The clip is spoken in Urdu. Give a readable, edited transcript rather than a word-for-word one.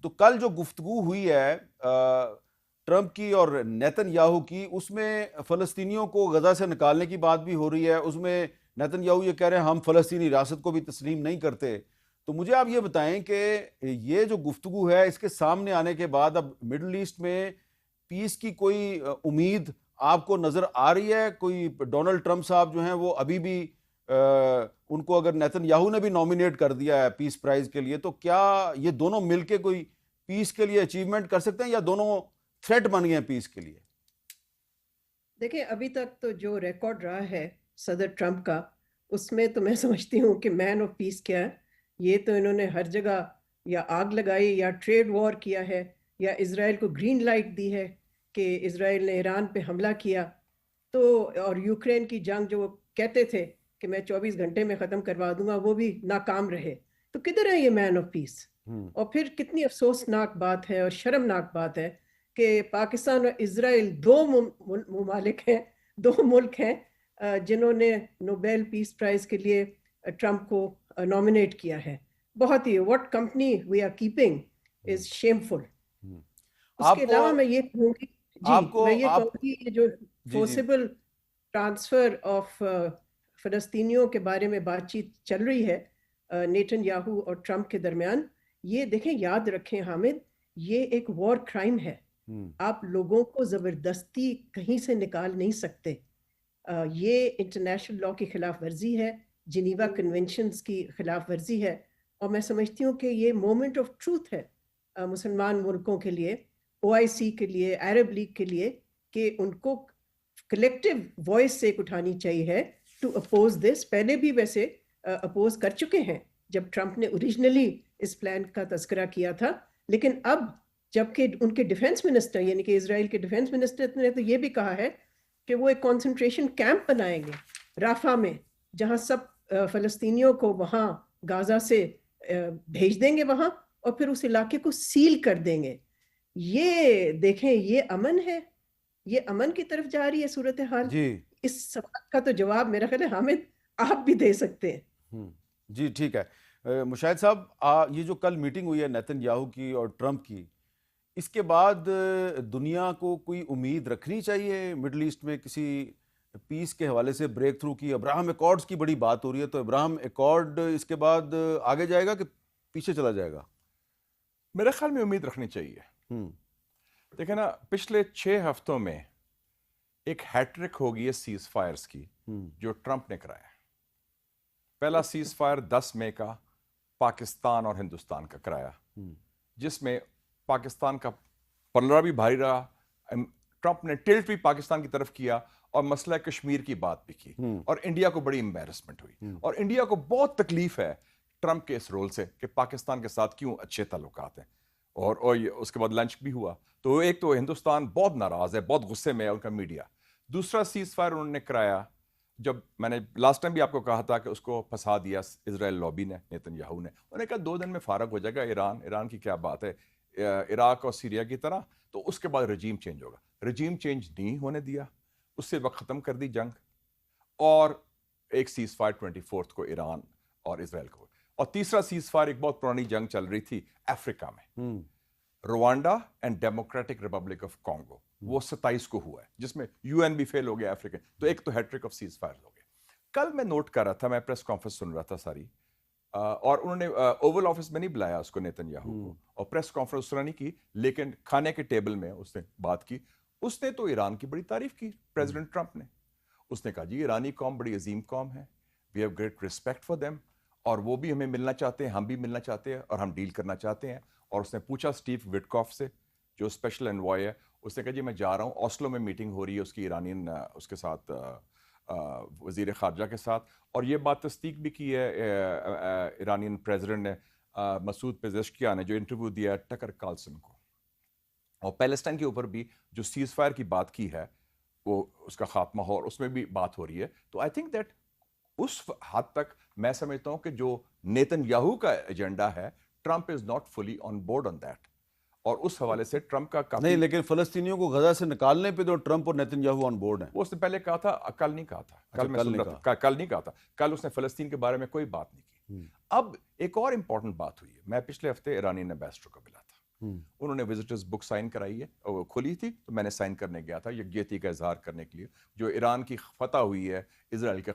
تو کل جو گفتگو ہوئی ہے ٹرمپ کی اور نیتن یاہو کی، اس میں فلسطینیوں کو غزہ سے نکالنے کی بات بھی ہو رہی ہے. اس میں نیتن یاہو یہ کہہ رہے ہیں ہم فلسطینی ریاست کو بھی تسلیم نہیں کرتے. تو مجھے آپ یہ بتائیں کہ یہ جو گفتگو ہے اس کے سامنے آنے کے بعد اب مڈل ایسٹ میں پیس کی کوئی امید آپ کو نظر آ رہی ہے؟ کوئی ڈونلڈ ٹرمپ صاحب جو ہیں وہ ابھی بھی ان کو اگر نیتن یاہو نے بھی نامینیٹ کر دیا ہے پیس پرائز کے لیے، تو کیا یہ دونوں مل کے کوئی پیس کے لیے اچیومنٹ کر سکتے ہیں یا دونوں تھریٹ بن گئے ہیں پیس کے لیے؟ دیکھیں ابھی تک تو جو ریکارڈ رہا ہے صدر ٹرمپ کا، اس میں تو میں سمجھتی ہوں کہ مین آف پیس کیا ہے. یہ تو انہوں نے ہر جگہ یا آگ لگائی یا ٹریڈ وار کیا ہے یا اسرائیل کو گرین لائٹ دی ہے کہ اسرائیل نے ایران پہ حملہ کیا. تو اور یوکرین کی جنگ جو وہ کہتے تھے کہ میں 24 گھنٹے میں ختم کروا دوں گا، وہ بھی ناکام رہے. تو کدھر ہے یہ مین آف پیس؟ اور پھر کتنی افسوسناک بات ہے اور شرمناک بات ہے کہ پاکستان اور اسرائیل دو ممالک ہیں، دو ملک ہیں جنہوں نے نوبیل پیس پرائز کے لیے ٹرمپ کو نامینیٹ کیا ہے. بہت ہی what company we are keeping is shameful. اس کے علاوہ میں یہ کہوں گی میں یہ کہوں گی کہ جو فورسیبل ٹرانسفر آف فلسطینیوں کے بارے میں بات چیت چل رہی ہے نیتن یاہو اور ٹرمپ کے درمیان، یہ دیکھیں یاد رکھیں حامد، یہ ایک وار کرائم ہے. آپ لوگوں کو زبردستی کہیں سے نکال نہیں سکتے. یہ انٹرنیشنل لا کی خلاف ورزی ہے، جنیوا کنونشنز کی خلاف ورزی ہے. اور میں سمجھتی ہوں کہ یہ مومنٹ آف ٹروتھ ہے مسلمان ملکوں کے لیے، OIC کے لیے، عرب لیگ کے لیے، کہ ان کو کلیکٹیو وائس سے ایک اٹھانی چاہیے ٹو اپوز دس. پہلے بھی ویسے اپوز کر چکے ہیں جب ٹرمپ نے اوریجنلی اس پلان کا تذکرہ کیا تھا، لیکن اب جبکہ ان کے ڈیفنس منسٹر یعنی کہ اسرائیل کے ڈیفنس منسٹر نے تو یہ بھی کہا ہے کہ وہ ایک کنسنٹریشن کیمپ بنائیں گے رافا میں، جہاں سب فلسطینیوں کو وہاں غازہ سے بھیج دیں گے وہاں، اور پھر اس علاقے کو سیل کر دیں گے. یہ دیکھیں یہ امن ہے، یہ امن کی طرف جا رہی ہے صورتحال. اس سوال کا تو جواب میرا خیال ہے حامد آپ بھی دے سکتے ہیں. جی ٹھیک ہے. مشاہد صاحب، یہ جو کل میٹنگ ہوئی ہے نیتن یاہو کی اور ٹرمپ کی، اس کے بعد دنیا کو کوئی امید رکھنی چاہیے مڈل ایسٹ میں کسی پیس کے حوالے سے بریک تھرو کی؟ ابراہم ایکارڈز کی بڑی بات ہو رہی ہے، تو ابراہم ایکارڈ اس کے بعد آگے جائے گا کہ پیچھے چلا جائے گا؟ میرے خیال میں امید رکھنی چاہیے. دیکھیں نا، پچھلے 6 ہفتوں میں ایک ہیٹرک ہوگی ہے سیز فائرز کی جو ٹرمپ نے کرایا. پہلا سیز فائر 10 مئی کا پاکستان اور ہندوستان کا کرایا، جس میں پاکستان کا پلڑا بھی بھاری رہا. ٹرمپ نے ٹلٹ بھی پاکستان کی طرف کیا اور مسئلہ کشمیر کی بات بھی کی، اور انڈیا کو بڑی امبیرسمنٹ ہوئی. اور انڈیا کو بہت تکلیف ہے ٹرمپ کے اس رول سے کہ پاکستان کے ساتھ کیوں اچھے تعلقات ہیں. اور اس کے بعد لنچ بھی ہوا. تو ایک تو ہندوستان بہت ناراض ہے، بہت غصے میں ہے ان کا میڈیا. دوسرا سیز فائر انہوں نے کرایا جب میں نے لاسٹ ٹائم بھی آپ کو کہا تھا کہ اس کو پھنسا دیا اسرائیل لابی نے، نیتن یاہو نے. انہوں نے کہا 2 دن میں فارغ ہو جائے گا ایران کی کیا بات ہے، عراق اور سیریا کی طرح. تو اس کے بعد رجیم چینج ہوگا. رجیم چینج نہیں ہونے دیا، اس سے وقت ختم کر دی جنگ، اور ایک سیز فائر 24 کو ایران اور اسرائیل کو. اور تیسرا سیز فائر ایک بہت پرانی جنگ چل رہی تھی افریقہ میں، Rwanda and democratic republic of Congo, وہ 27 کو ہوا ہے، جس میں UN بھی فیل ہو گیا افریقہ. تو ایک تو ہیٹرک آف سیز فائر ہو گیا. کل میں نوٹ کر رہا تھا، میں پریس کانفرنس سن رہا تھا ساری، اور انہوں نے اوول آفس میں نہیں بلایا اس کو نیتن یاہو کو، اور پریس کانفرنس اس طرح نہیں کی، لیکن کھانے کے ٹیبل میں اس نے بات کی. اس نے تو ایران کی بڑی تعریف کی پریزیڈنٹ ٹرمپ نے. اس نے کہا جی ایرانی قوم بڑی عظیم قوم ہے، we have great respect for them, اور وہ بھی ہمیں ملنا چاہتے ہیں، ہم بھی ملنا چاہتے ہیں، اور ہم ڈیل کرنا چاہتے ہیں. اور اس نے پوچھا اسٹیو وٹکاف سے جو اسپیشل انوائے ہے، اس نے کہا جی میں جا رہا ہوں، اوسلو میں میٹنگ ہو رہی ہے اس کی ایرانین اس کے ساتھ وزیر خارجہ کے ساتھ. اور یہ بات تصدیق بھی کی ہے ایرانین پریزیڈنٹ نے، مسعود پزشکیان نے جو انٹرویو دیا ہے ٹکر کارلسن کو. اور پیلسٹائن کے اوپر بھی جو سیز فائر کی بات کی ہے وہ اس کا خاتمہ ہو، اور اس میں بھی بات ہو رہی ہے. تو آئی تھنک دیٹ اس حد تک میں سمجھتا ہوں کہ جو نیتن یاہو کا ایجنڈا ہے، Trump is not fully on board on that. اور اس حوالے سے ٹرمپ کا کافی نہیں، لیکن فلسطینیوں کو غزہ سے نکالنے پہ تو ٹرمپ اور نیتن یاہو آن بورڈ ہیں. وہ اس نے پہلے کہا تھا، کل نہیں کہا تھا. کل میں سن رہا تھا، کل نہیں کہا تھا. کل اس نے فلسطین کے بارے میں کوئی بات نہیں کی. اب ایک اور امپورٹنٹ بات ہوئی ہے. میں پچھلے ہفتے ایرانی ایمبیسڈر کو ملا تھا. انہوں نے وزٹرز بک سائن کرائی ہے، کھلی تھی تو میں نے سائن کرنے گیا تھا یکجہتی کا اظہار کرنے کے لیے، جو ایران کی فتح ہوئی ہے اسرائیل کے